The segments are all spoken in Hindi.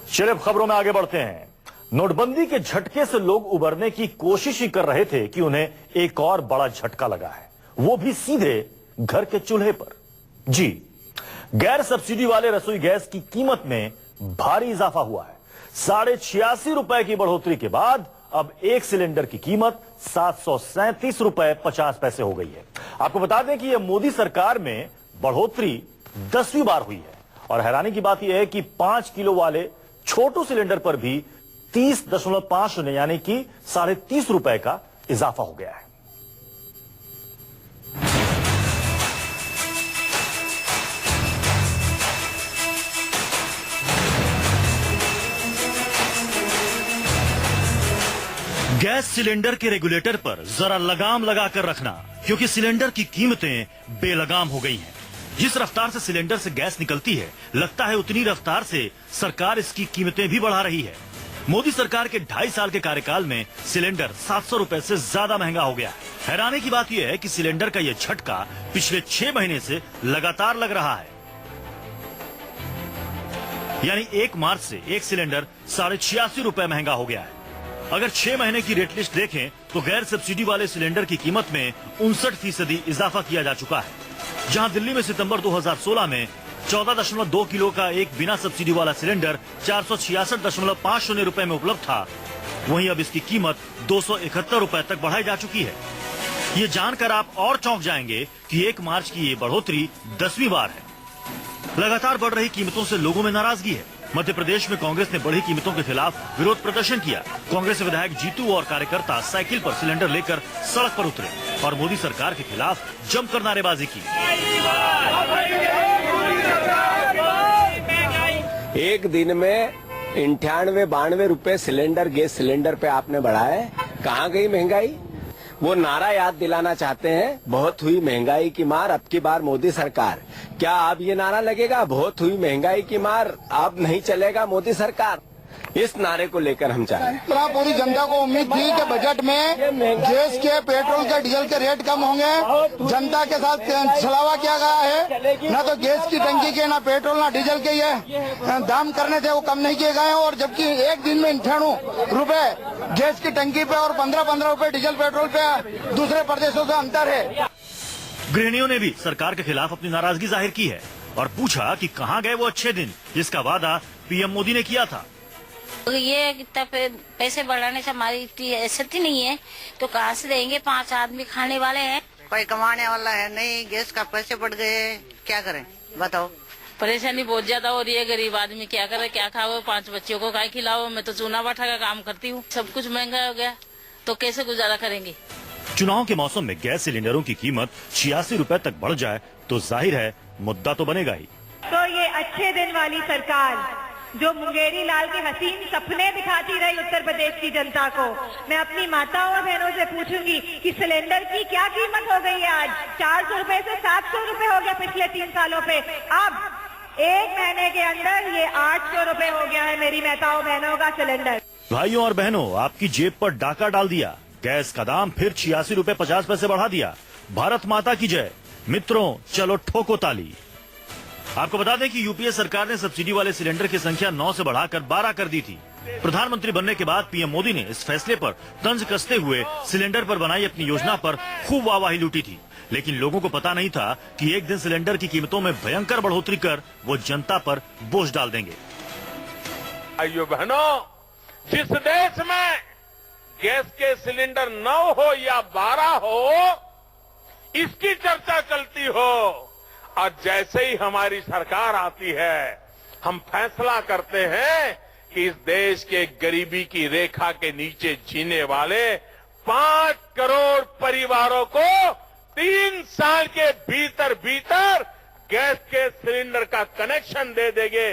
चलिए खबरों में आगे बढ़ते हैं। नोटबंदी के झटके से लोग उबरने की कोशिश ही कर रहे थे कि उन्हें एक और बड़ा झटका लगा है, वो भी सीधे घर के चूल्हे पर। जी, गैर सब्सिडी वाले रसोई गैस की कीमत में भारी इजाफा हुआ है। 86.5 रुपए की बढ़ोतरी के बाद अब एक सिलेंडर की कीमत 737 रुपए 50 पैसे हो गई है। आपको बता दें कि यह मोदी सरकार में बढ़ोतरी 10वीं बार हुई है और हैरानी की बात यह है कि 5 किलो वाले छोटू सिलेंडर पर भी 30.50 यानी कि 30.5 रुपए का इजाफा हो गया है। गैस सिलेंडर के रेगुलेटर पर जरा लगाम लगाकर रखना, क्योंकि सिलेंडर की कीमतें बेलगाम हो गई हैं। जिस रफ्तार से सिलेंडर से गैस निकलती है, लगता है उतनी रफ्तार से सरकार इसकी कीमतें भी बढ़ा रही है। मोदी सरकार के 2.5 साल के कार्यकाल में सिलेंडर 700 रुपए से ज्यादा महंगा हो गया है। हैरानी की बात यह है कि सिलेंडर का यह झटका पिछले 6 महीने से लगातार लग रहा है। यानी 1 मार्च से एक सिलेंडर 86.5 रुपए महंगा हो गया है। अगर 6 महीने की रेट लिस्ट देखें तो गैर सब्सिडी वाले सिलेंडर की कीमत में 59% इजाफा किया जा चुका है। जहां दिल्ली में सितंबर 2016 में 14.2 किलो का एक बिना सब्सिडी वाला सिलेंडर 466.50 रुपए में उपलब्ध था, वहीं अब इसकी कीमत 271 रुपए तक बढ़ाई जा चुकी है। ये जानकर आप और चौंक जाएंगे कि 1 मार्च की ये बढ़ोतरी 10वीं बार है। लगातार बढ़ रही कीमतों से लोगों में नाराजगी है। मध्य प्रदेश में कांग्रेस ने बढ़ी कीमतों के खिलाफ विरोध प्रदर्शन किया। कांग्रेस विधायक जीतू और कार्यकर्ता साइकिल पर सिलेंडर लेकर सड़क पर उतरे और मोदी सरकार के खिलाफ जमकर नारेबाजी की। एक दिन में 98-92 रुपए सिलेंडर, गैस सिलेंडर पे आपने बढ़ाए। कहाँ गई महंगाई? वो नारा याद दिलाना चाहते हैं, बहुत हुई महंगाई की मार, अब की बार मोदी सरकार। क्या अब ये नारा लगेगा, बहुत हुई महंगाई की मार, अब नहीं चलेगा मोदी सरकार? इस नारे को लेकर हम चाह रहे हैं। पूरी जनता को उम्मीद थी कि बजट में गैस के, पेट्रोल के, डीजल के रेट कम होंगे। जनता के साथ छलावा किया गया है। न तो गैस की टंकी के, ना पेट्रोल, ना डीजल के ये दाम करने थे, वो कम नहीं किए गए हैं। और जबकि एक दिन में 98 रुपए गैस की टंकी पे और 15-15 रुपए डीजल पेट्रोल पे दूसरे प्रदेशों से अंतर है। गृहिणियों ने भी सरकार के खिलाफ अपनी नाराजगी जाहिर की है और पूछा कि कहाँ गए वो अच्छे दिन जिसका वादा पीएम मोदी ने किया था। ये इतना पैसे बढ़ाने से हमारी इतनी हैसियत ही नहीं है, तो कहाँ से देंगे? 5 आदमी खाने वाले हैं, कोई कमाने वाला है नहीं। गैस का पैसे बढ़ गए, क्या करें बताओ? परेशानी बहुत ज्यादा हो रही है। गरीब आदमी क्या करे, क्या खाओ? 5 बच्चों को काय खिलाओ? मैं तो चूना बाठा का काम करती हूँ। सब कुछ महंगा हो गया, तो कैसे गुजारा करेंगे? चुनाव के मौसम में गैस सिलेंडरों की कीमत 86 रुपए तक बढ़ जाए तो जाहिर है मुद्दा तो बनेगा ही। तो ये अच्छे दिन वाली सरकार जो मुंगेरी लाल के हसीन सपने दिखाती रही उत्तर प्रदेश की जनता को, मैं अपनी माताओं और बहनों से पूछूंगी कि सिलेंडर की क्या कीमत हो गई है? आज 400 रुपए से 700 रुपए हो गया पिछले 3 सालों पे। अब 1 महीने के अंदर ये 800 रुपए हो गया है मेरी माताओं बहनों का सिलेंडर। भाइयों और बहनों, आपकी जेब पर डाका डाल दिया। गैस का दाम फिर 86 रुपए 50 पैसे बढ़ा दिया। भारत माता की जय। मित्रों, चलो ठोको ताली। आपको बता दें कि यूपीए सरकार ने सब्सिडी वाले सिलेंडर की संख्या 9 से बढ़ाकर 12 कर दी थी। प्रधानमंत्री बनने के बाद पीएम मोदी ने इस फैसले पर तंज कसते हुए सिलेंडर पर बनाई अपनी योजना पर खूब वाहवाही लूटी थी। लेकिन लोगों को पता नहीं था कि एक दिन सिलेंडर की कीमतों में भयंकर बढ़ोतरी कर वो जनता पर बोझ डाल देंगे। भाइयों बहनों, जिस देश में गैस के सिलेंडर 9 हो या 12 हो, इसकी चर्चा चलती हो, और जैसे ही हमारी सरकार आती है, हम फैसला करते हैं कि इस देश के गरीबी की रेखा के नीचे जीने वाले 5 करोड़ परिवारों को 3 साल के भीतर भीतर गैस के सिलेंडर का कनेक्शन दे देंगे।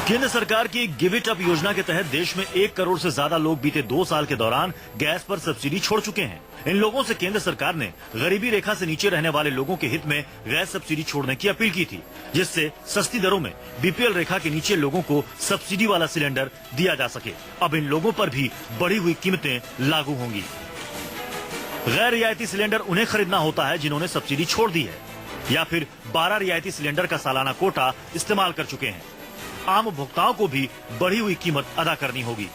केंद्र सरकार की गिव इट अप योजना के तहत देश में 1 करोड़ से ज्यादा लोग बीते 2 साल के दौरान गैस पर सब्सिडी छोड़ चुके हैं। इन लोगों से केंद्र सरकार ने गरीबी रेखा से नीचे रहने वाले लोगों के हित में गैस सब्सिडी छोड़ने की अपील की थी, जिससे सस्ती दरों में बीपीएल रेखा के नीचे लोगों को सब्सिडी वाला सिलेंडर दिया जा सके। अब इन लोगों पर भी बढ़ी हुई कीमतें लागू होंगी। गैर रियायती सिलेंडर उन्हें खरीदना होता है जिन्होंने सब्सिडी छोड़ दी है या फिर 12 रियायती सिलेंडर का सालाना कोटा इस्तेमाल कर चुके हैं। आम उपभोक्ताओं को भी बढ़ी हुई कीमत अदा करनी होगी।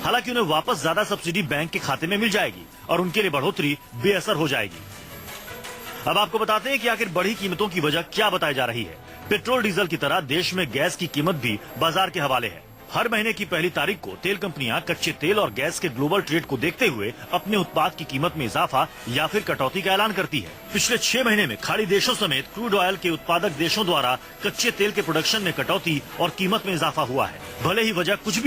हालांकि उन्हें वापस ज्यादा सब्सिडी बैंक के खाते में मिल जाएगी और उनके लिए बढ़ोतरी बेअसर हो जाएगी। अब आपको बताते हैं कि आखिर बढ़ी कीमतों की वजह क्या बताई जा रही है। पेट्रोल डीजल की तरह देश में गैस की कीमत भी बाजार के हवाले है। हर महीने की पहली तारीख को तेल कंपनियां कच्चे तेल और गैस के ग्लोबल ट्रेड को देखते हुए अपने उत्पाद की कीमत में इजाफा या फिर कटौती का ऐलान करती है। पिछले 6 महीने में खाड़ी देशों समेत क्रूड ऑयल के उत्पादक देशों द्वारा कच्चे तेल के प्रोडक्शन में कटौती और कीमत में इजाफा हुआ है। भले ही वजह कुछ भी